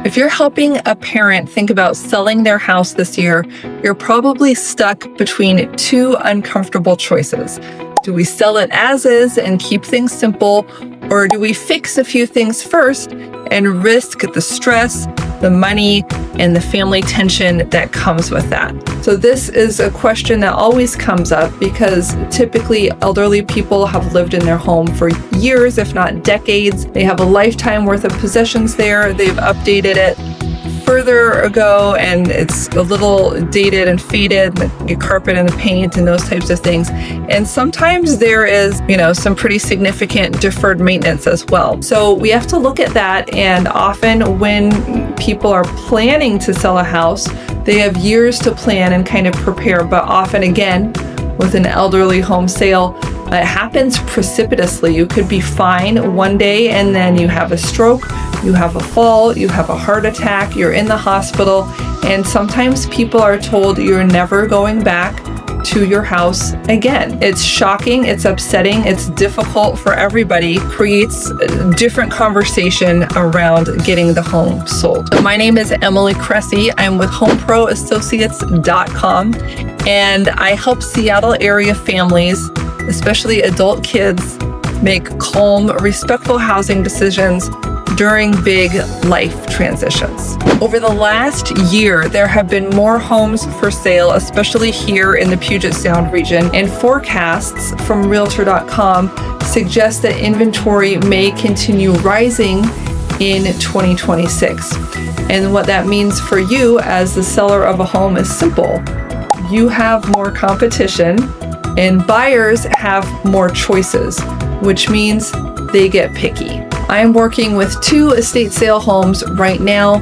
If you're helping a parent think about selling their house this year, you're probably stuck between two uncomfortable choices. Do we sell it as is and keep things simple, or do we fix a few things first and risk the stress, the money, and the family tension that comes with that? So this is a question that always comes up because typically elderly people have lived in their home for years, if not decades. They have a lifetime worth of possessions there. They've updated it further ago and it's a little dated and faded, the carpet and the paint and those types of things. And sometimes there is, some pretty significant deferred maintenance as well. So we have to look at that. And often when people are planning to sell a house, they have years to plan and kind of prepare. But often again, with an elderly home sale, it happens precipitously. You could be fine one day and then you have a stroke, you have a fall, you have a heart attack, you're in the hospital, and sometimes people are told you're never going back to your house again. It's shocking, it's upsetting, it's difficult for everybody, creates a different conversation around getting the home sold. My name is Emily Cressy. I'm with HomeProAssociates.com, and I help Seattle area families, especially adult kids, make calm, respectful housing decisions during big life transitions. Over the last year, there have been more homes for sale, especially here in the Puget Sound region, and forecasts from Realtor.com suggest that inventory may continue rising in 2026. And what that means for you as the seller of a home is simple. You have more competition and buyers have more choices, which means they get picky. I'm working with 2 estate sale homes right now.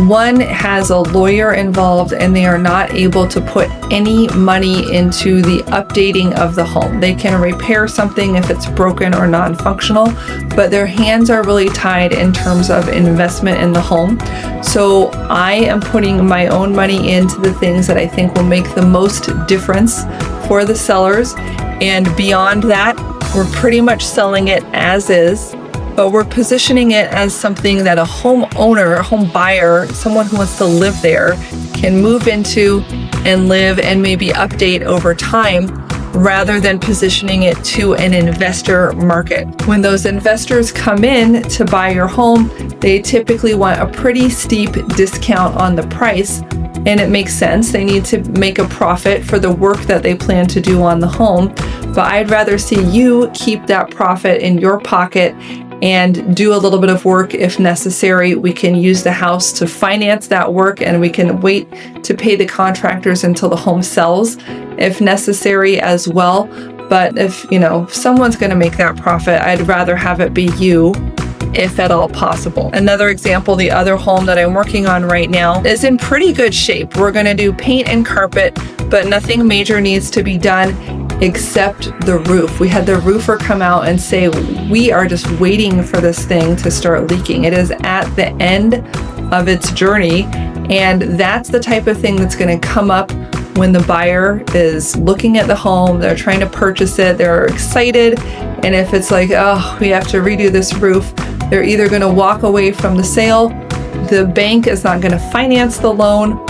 One has a lawyer involved and they are not able to put any money into the updating of the home. They can repair something if it's broken or non-functional, but their hands are really tied in terms of investment in the home. So I am putting my own money into the things that I think will make the most difference for the sellers. And beyond that, we're pretty much selling it as is, but we're positioning it as something that a homeowner, a home buyer, someone who wants to live there can move into and live and maybe update over time, rather than positioning it to an investor market. When those investors come in to buy your home, they typically want a pretty steep discount on the price. And it makes sense. They need to make a profit for the work that they plan to do on the home. But I'd rather see you keep that profit in your pocket and do a little bit of work if necessary. We can use the house to finance that work, and we can wait to pay the contractors until the home sells if necessary as well. But if someone's going to make that profit, I'd rather have it be you, if at all possible. Another example, the other home that I'm working on right now is in pretty good shape. We're going to do paint and carpet, but nothing major needs to be done except the roof. We had the roofer come out and say, we are just waiting for this thing to start leaking. It is at the end of its journey. And that's the type of thing that's going to come up when the buyer is looking at the home, they're trying to purchase it, they're excited. And if it's like, oh, we have to redo this roof, they're either going to walk away from the sale, the bank is not going to finance the loan,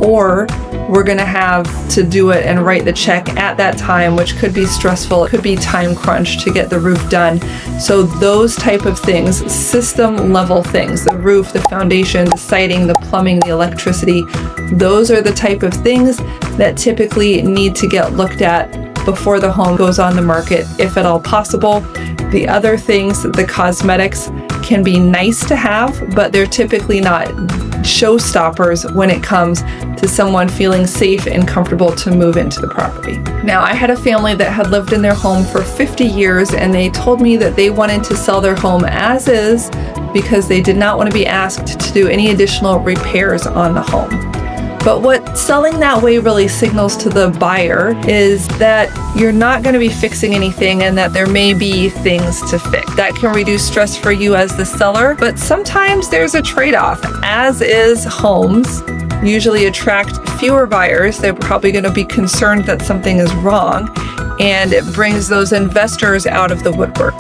or we're going to have to do it and write the check at that time, which could be stressful. It could be time crunch to get the roof done. So those type of things, system level things, the roof, the foundation, the siding, the plumbing, the electricity, those are the type of things that typically need to get looked at before the home goes on the market, if at all possible. The other things, the cosmetics, can be nice to have, but they're typically not showstoppers when it comes to someone feeling safe and comfortable to move into the property. Now, I had a family that had lived in their home for 50 years, and they told me that they wanted to sell their home as is because they did not want to be asked to do any additional repairs on the home. But what selling that way really signals to the buyer is that you're not going to be fixing anything and that there may be things to fix. That can reduce stress for you as the seller, but sometimes there's a trade-off. As is homes usually attract fewer buyers. They're probably going to be concerned that something is wrong, and it brings those investors out of the woodwork.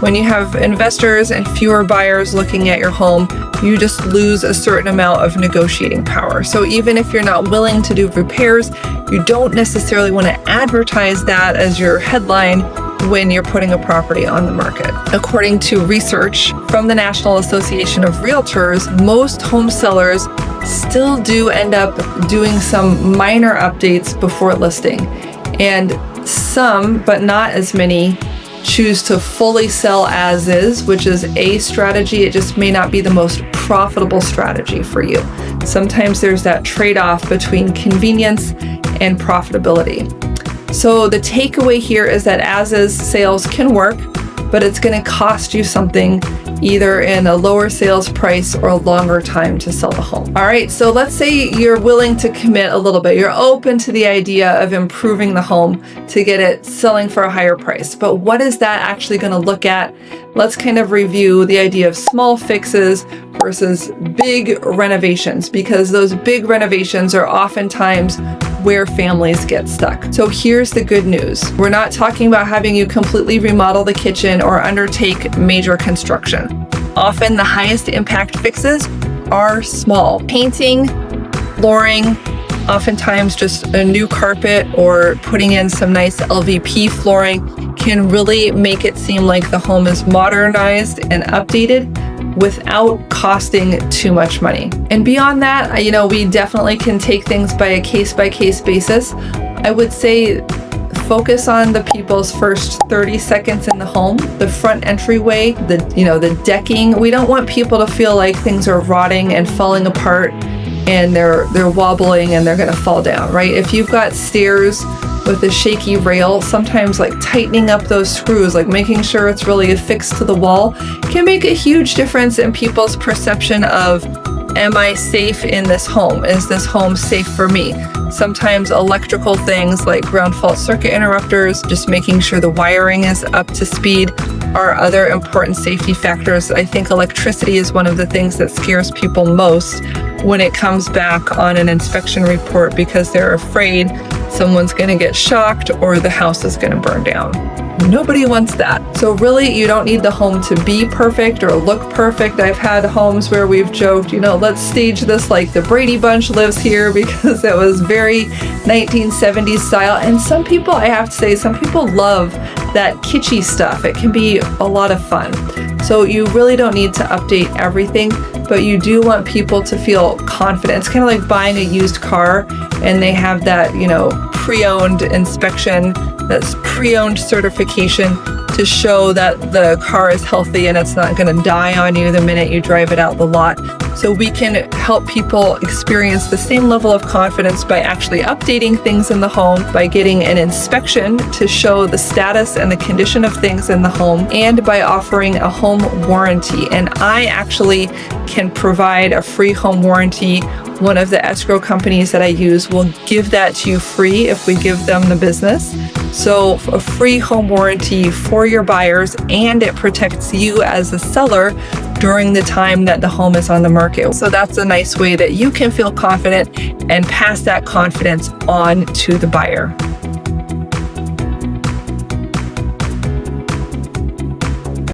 When you have investors and fewer buyers looking at your home, you just lose a certain amount of negotiating power. So even if you're not willing to do repairs, you don't necessarily want to advertise that as your headline when you're putting a property on the market. According to research from the National Association of Realtors, most home sellers still do end up doing some minor updates before listing. And some, but not as many, choose to fully sell as is, which is a strategy. It just may not be the most profitable strategy for you. Sometimes there's that trade-off between convenience and profitability. So the takeaway here is that as-is sales can work, but it's going to cost you something, either in a lower sales price or a longer time to sell the home. All right, so let's say you're willing to commit a little bit. You're open to the idea of improving the home to get it selling for a higher price. But what is that actually going to look at? Let's kind of review the idea of small fixes versus big renovations, because those big renovations are oftentimes where families get stuck. So here's the good news. We're not talking about having you completely remodel the kitchen or undertake major construction. Often the highest impact fixes are small. Painting, flooring, oftentimes just a new carpet or putting in some nice LVP flooring can really make it seem like the home is modernized and updated without costing too much money. And beyond that, we definitely can take things by a case-by-case basis. I would say focus on the people's first 30 seconds in the home, the front entryway, the decking. We don't want people to feel like things are rotting and falling apart and they're wobbling and they're going to fall down, right? If you've got stairs with a shaky rail, sometimes like tightening up those screws, like making sure it's really affixed to the wall, can make a huge difference in people's perception of, am I safe in this home? Is this home safe for me? Sometimes electrical things like ground fault circuit interrupters, just making sure the wiring is up to speed, are other important safety factors. I think electricity is one of the things that scares people most when it comes back on an inspection report, because they're afraid someone's going to get shocked or the house is going to burn down. Nobody wants that. So really, you don't need the home to be perfect or look perfect. I've had homes where we've joked, let's stage this like the Brady Bunch lives here, because it was very 1970s style. And some people, I have to say, some people love that kitschy stuff. It can be a lot of fun. So you really don't need to update everything, but you do want people to feel confident. It's kind of like buying a used car and they have that, pre-owned inspection, that's pre-owned certification to show that the car is healthy and it's not going to die on you the minute you drive it out the lot. So we can help people experience the same level of confidence by actually updating things in the home, by getting an inspection to show the status and the condition of things in the home, and by offering a home warranty. And I actually can provide a free home warranty. One of the escrow companies that I use will give that to you free if we give them the business. So a free home warranty for your buyers, and it protects you as a seller during the time that the home is on the market. So that's a nice way that you can feel confident and pass that confidence on to the buyer.